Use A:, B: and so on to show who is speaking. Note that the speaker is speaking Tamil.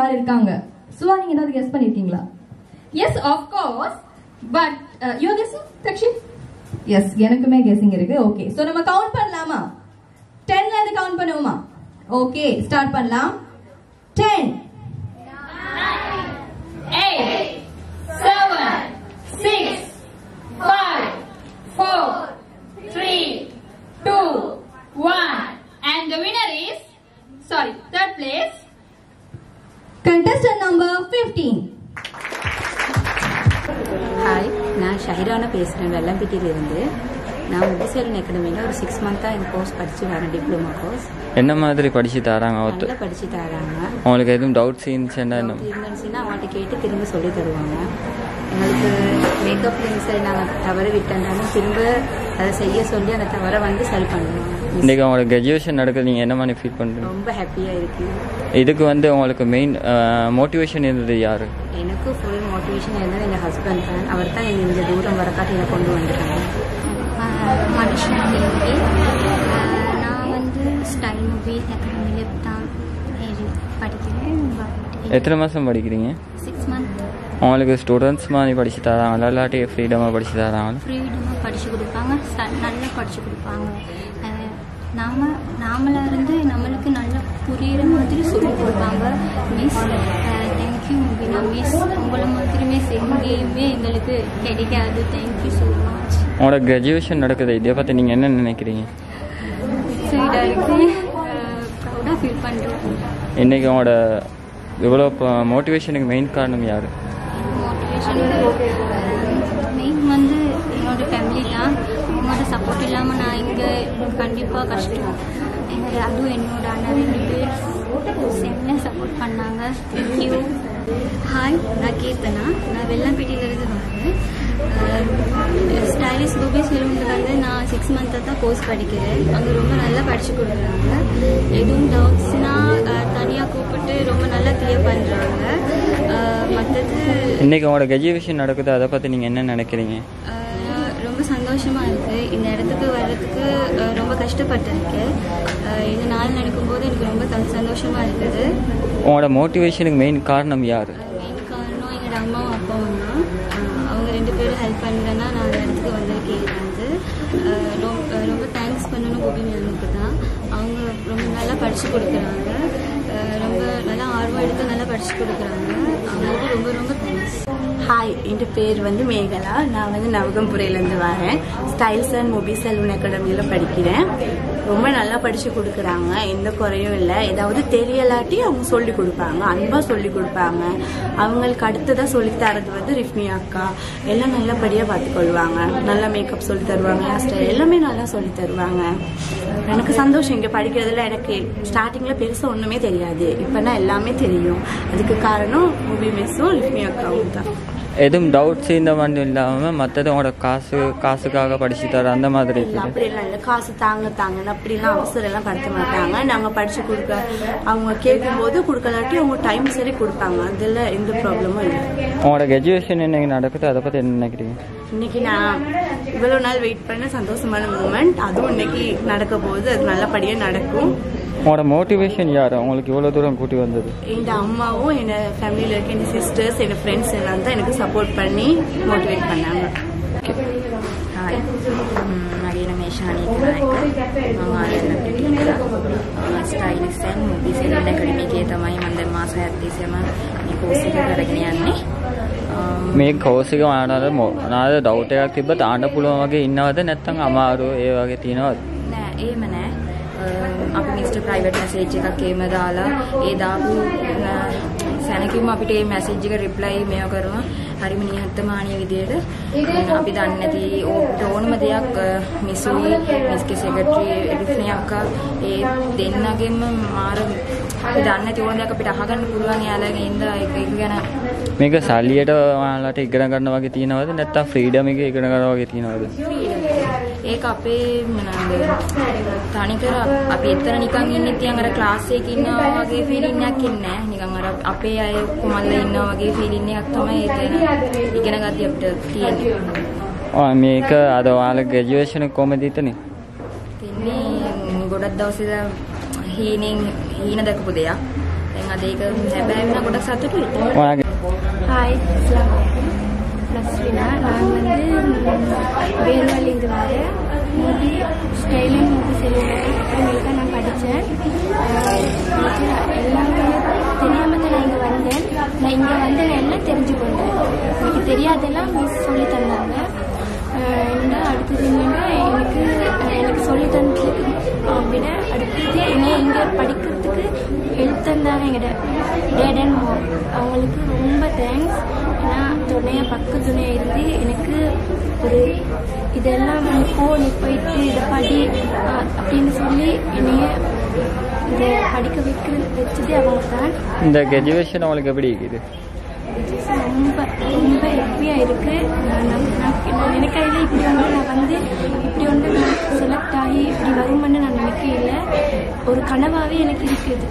A: யார் இருக்காங்க. சுவா நீங்க ஏதாவது கெஸ் பண்ணிருக்கீங்களா? Yes of course. But you are guessing Dakshit? Yes, எனக்குமே கெஸிங் இருக்கு. ஓகே, சோ நம்ம கவுண்ட் பண்ணலாமா? 10ல இருந்து கவுண்ட் பண்ணுவோமா? ஓகே, ஸ்டார்ட் பண்ணலாம். 10 9 8 7 6 5 4 3 2 1 and the winner is third place contestant number 15.
B: Hi, நான் ஷஹிரானா பேசுகிறேன் வெள்ளம்பிட்டியிலிருந்து. நான் மொபிசெல்வன் அகாடமியில் ஒரு 6 மந்த்தாக இந்த கோர்ஸ் படித்து வரேன், டிப்ளமோ கோர்ஸ்.
C: என்ன மாதிரி படிச்சு தராங்க?
B: நல்லா படிச்சு தராங்க.
C: உங்களுக்கு எதுவும் டவுட்ஸ் இருந்துச்சுன்னா
B: அவங்கள்ட்ட கேட்டு திரும்ப சொல்லி தருவாங்க. எங்களுக்கு மேக்கப் சரி நாங்கள் தவறு விட்டோம்னாலும் திரும்ப அதை செய்ய சொல்லி அந்த தவறை வந்து சரி பண்ணுவாங்க.
C: இன்றைக்கி உங்களுக்கு கிராஜுவேஷன் நடக்குது, நீங்கள் என்ன மாதிரி ஃபீல் பண்ணுறீங்க?
B: ரொம்ப ஹாப்பியாக இருக்குது.
C: இதுக்கு வந்து உங்களுக்கு மெயின் மோட்டிவேஷன் இருந்தது யார்?
B: எனக்கு ஃபுல் மோட்டிவேஷன் இருந்தது எங்கள் ஹஸ்பண்ட் தான். அவர் தான் இந்த தூரம் வரக்காட்டி என்னை கொண்டு வந்துட்டாங்க.
D: மனுஷன் தேவி, நான் வந்து ஸ்டைல் மூவிஸ் அகாடமியில் தான் படிக்கிறேன்.
C: எத்தனை மாதம் படிக்கிறீங்க?
D: 6 மந்த்.
C: உங்களுக்கு ஸ்டூடெண்ட்ஸ் மாதிரி படிச்சு தராங்களா இல்லாட்டி ஃப்ரீடமாக படிச்சு தராங்களா?
D: ஃப்ரீடமாக படித்து கொடுப்பாங்க, நல்லா படித்து கொடுப்பாங்க. நாமளாக இருந்து நம்மளுக்கு நல்லா புரிகிற மாதிரி சொல்லிக் கொடுப்பாங்க. மிஸ் தேங்க்யூ முபினா மிஸ், உங்களை மாதிரி மிஸ் எங்கேயுமே எங்களுக்கு கிடைக்காது. Thank you so much.
C: உங்களோட கிராஜுவேஷன் நடக்குது, இதை பற்றி நீங்கள் என்ன நினைக்கிறீங்க?
D: சைடாக இருக்குது, ப்ரௌடாக ஃபீல் பண்ணுறோம்.
C: இன்றைக்கி உங்களோட இவ்வளோ மோட்டிவேஷனுக்கு மெயின் காரணம் யார்?
D: மோட்டிவேஷனுக்கு மெயின் வந்து என்னோட ஃபேமிலி தான். அவங்களோட சப்போர்ட் இல்லாமல் நான் இங்கே கண்டிப்பாக கஷ்டம். அதுவும் என்னோட அண்ணன் 2 பேர் செம்மையாக சப்போர்ட் பண்ணாங்க. தேங்க்யூ.
B: ஹாய், நான் கீர்த்தனா. நான் வெள்ளம்பேட்டியிலிருந்து வரேன். ஸ்டைலிஷ் கோபி சலூனில் வந்து நான் 6 மந்த்தாக தான் கோர்ஸ் படிக்கிறேன். அங்கே ரொம்ப நல்லா படித்து கொடுக்குறாங்க. எதுவும் டவுட்ஸ்னால் தனியாக கூப்பிட்டு ரொம்ப நல்லா கிளியர் பண்ணுறாங்க. மற்றது
C: இன்றைக்கி உங்களோட கிராஜுவேஷன் நடக்குது, அதை பற்றி நீங்கள் என்ன நினைக்கிறீங்க?
B: ரொம்ப சந்தோஷமாக இருக்குது. இந்த இடத்துக்கு வர்றதுக்கு ரொம்ப கஷ்டப்பட்டிருக்கேன். இந்த நாள் நினைக்கும்போது எனக்கு ரொம்ப சந்தோஷமாக இருக்குது.
C: உங்களோட மோட்டிவேஷனுக்கு மெயின் காரணம் யார்?
B: மெயின் காரணம் எங்களோட அம்மாவும் அப்பாவும் தான். அவங்க 2 பேரும் ஹெல்ப் பண்ணுறேன்னா நான் அந்த இடத்துக்கு வந்திருக்கேன். வந்து ரொம்ப தேங்க்ஸ் பண்ணணும் கோபி மேமுக்கு தான். அவங்க ரொம்ப நல்லா படித்து கொடுக்குறாங்க. ரொம்ப நல்லா ஆர்வம் எடுத்து நல்லா படித்து கொடுக்குறாங்க. அவங்களுக்கு ரொம்ப ரொம்ப தேங்க்ஸ்.
E: ஹாய், என் பேர் வந்து மேகலா. நான் வந்து நவகம்புரையிலேருந்து வரேன். ஸ்டைல்ஸ் அண்ட் மொபிசெல்வன் அகாடமியில் படிக்கிறேன். ரொம்ப நல்லா படித்து கொடுக்குறாங்க, எந்த குறையும் இல்லை. ஏதாவது தெரியலாட்டி அவங்க சொல்லி கொடுப்பாங்க, அன்பாக சொல்லி கொடுப்பாங்க. அவங்களுக்கு அடுத்ததாக சொல்லித்தரது வந்து ரிஃப்மி அக்கா. எல்லாம் நல்லபடியாக பார்த்துக்கொள்வாங்க. நல்லா மேக்கப் சொல்லி தருவாங்க, ஹேர் ஸ்டைல் எல்லாமே நல்லா சொல்லி தருவாங்க. எனக்கு சந்தோஷம் இங்கே படிக்கிறதுல. எனக்கு ஸ்டார்டிங்கில் பெருசாக ஒன்றுமே தெரியாது, இப்போனா எல்லாமே தெரியும். அதுக்கு காரணம் மூவி மிஸ்ஸும் ரிஃப்மி அக்காவும் தான்.
C: எதுவும் டவுட்ஸ் இந்த மாதிரி இல்லாமல் மற்றது உங்களோட காசுக்காக படிச்சு தர அந்த மாதிரி
E: அப்படிலாம் இல்லை. காசு தாங்கன்னு அப்படிலாம் அவசரம் எல்லாம் படுத்த மாட்டாங்க. நாங்கள் படித்து கொடுக்க அவங்க கேட்கும்போது கொடுக்கலாட்டி அவங்க டைம் சரி கொடுப்பாங்க. அதில் எந்த ப்ராப்ளமும் இல்லை.
C: உங்களோட கிராஜுவேஷன் இன்னைக்கு நடக்குது, அதை பற்றி என்ன நினைக்கிறீங்க?
E: இன்னைக்கு நான் இவ்வளோ நாள் வெயிட் பண்ண சந்தோஷமான மூமெண்ட், அதுவும் இன்னைக்கு நடக்க போகுது. அது நல்லபடியாக நடக்கும்.
C: உங்களோட மோட்டிவேஷன் யார் உங்களுக்கு இவ்வளோ தூரம் கூட்டி வந்தது?
E: என் அம்மாவும் என் ஃபேமிலியில் இருக்க என் சிஸ்டர்ஸ் என் ஃப்ரெண்ட்ஸ் எல்லாம் தான் எனக்கு சப்போர்ட் பண்ணி மோட்டிவேட் பண்ணாங்க.
B: ஹாய், நவீன மேஷானி ස්ටයිලිස් ඇන් මොබිස් එකට අකාඩමිකේ තමයි මම දැන් මාස 7 තිස්සේම මේ කෝස් එක කරගෙන යන්නේ.
C: මේ කෝස් එක ආනද මොනවාද ඩවුට් එකක් තිබ්බත් ආන්න පුළුවන් වගේ ඉන්නවද නැත්නම් අමාරු ඒ වගේ තියෙනවද?
B: නෑ එහෙම නෑ. අපි මිස්ටර් ප්‍රයිවට් මැසේජ් එකක් එහෙම දාලා ඒ දාපු සැනකීම අපිට මේ මැසේජ් එක රිප්ලයි මේව කරනවා. හරිම නිහතමානීය විදියට අපි දන්නේ නැති ඕනම දෙයක් මිසුයි මිස්ගේ සෙක්‍රටරි රිෆ්නි අක්කා ඒ දෙන්නගෙම මාර අපි දන්නේ නැති ඕන දෙයක් අපිට අහගන්න පුළුවන්. යාළුවගේ ඉඳලා ඒක ගැන
C: මේක සල්ලියට ඔයාලට ඉගෙන ගන්න වගේ තියෙනවද නැත්නම් ෆ්‍රීඩම් එක ඉගෙන ගන්න වගේ තියෙනවද?
B: ඒක අපේ මොනවාද තනිකර අපි එතන නිකන් ඉන්නේ තියන් අර ක්ලාස් එකේ ඉන්නවා වගේ ෆීලිං එකක් ඉන්නේ නැහැ. නිකන් අර අපේ අය කොමල්ල ඉන්නවා වගේ ෆීලිං එකක් තමයි එතන ඉගෙන ගන්න අපිට තියෙන්නේ.
C: මේක අද ඔයාලා ග්‍රැජුවේෂන් එක කොහමද හිතන්නේ?
B: තින්නේ ගොඩක් දවස් ඉඳලා හීන දැකපු දෙයක්. දැන් අද ඒක හැබැයි මම ගොඩක් සතුටුයි.
D: ஹாய் அஸ்ஸலாமு அலைக்கும் நஸ்ரினா நான் வேர்வலிந்து வரேன் மூவி ஸ்டைலிங் மூவி செல்லுங்கள் தான் நான் படித்தேன் எல்லாமே தெரியாமல் தான் நான் இங்கே வந்தேன் நான் இங்கே வந்து எல்லாம் தெரிஞ்சுக்கொண்டேன் எனக்கு தெரியாதெல்லாம் மிஸ் சொல்லி தந்தாங்க அடுத்தது என்னென்னா எனக்கு சொல்லி தந்ததுக்கு விட அடுத்தது என்னை இங்கே படிக்கிறதுக்கு ஹெல்ப் தந்தாங்க எங்களோட டேட் அண்ட் மாம் அவங்களுக்கு ரொம்ப தேங்க்ஸ் ஏன்னா பக்க துணையாக இருந்து எனக்கு ஒரு இதெல்லாம் நீ போயிட்டு இதை படி அப்படின்னு சொல்லி என்னைய இதை படிக்க வச்சது அவங்க தான்.
C: இந்த கிராஜுவேஷன் அவங்களுக்கு எப்படி இருக்குது?
D: ரொம்ப ரொம்ப ஹெப்பியாக இருக்குது. நான் நினைக்கையில் இப்படி ஒன்று செலக்ட் ஆகி இப்படி வருமென்னு நான் நினைக்கையில் ஒரு கனவாகவே எனக்கு இருக்குது.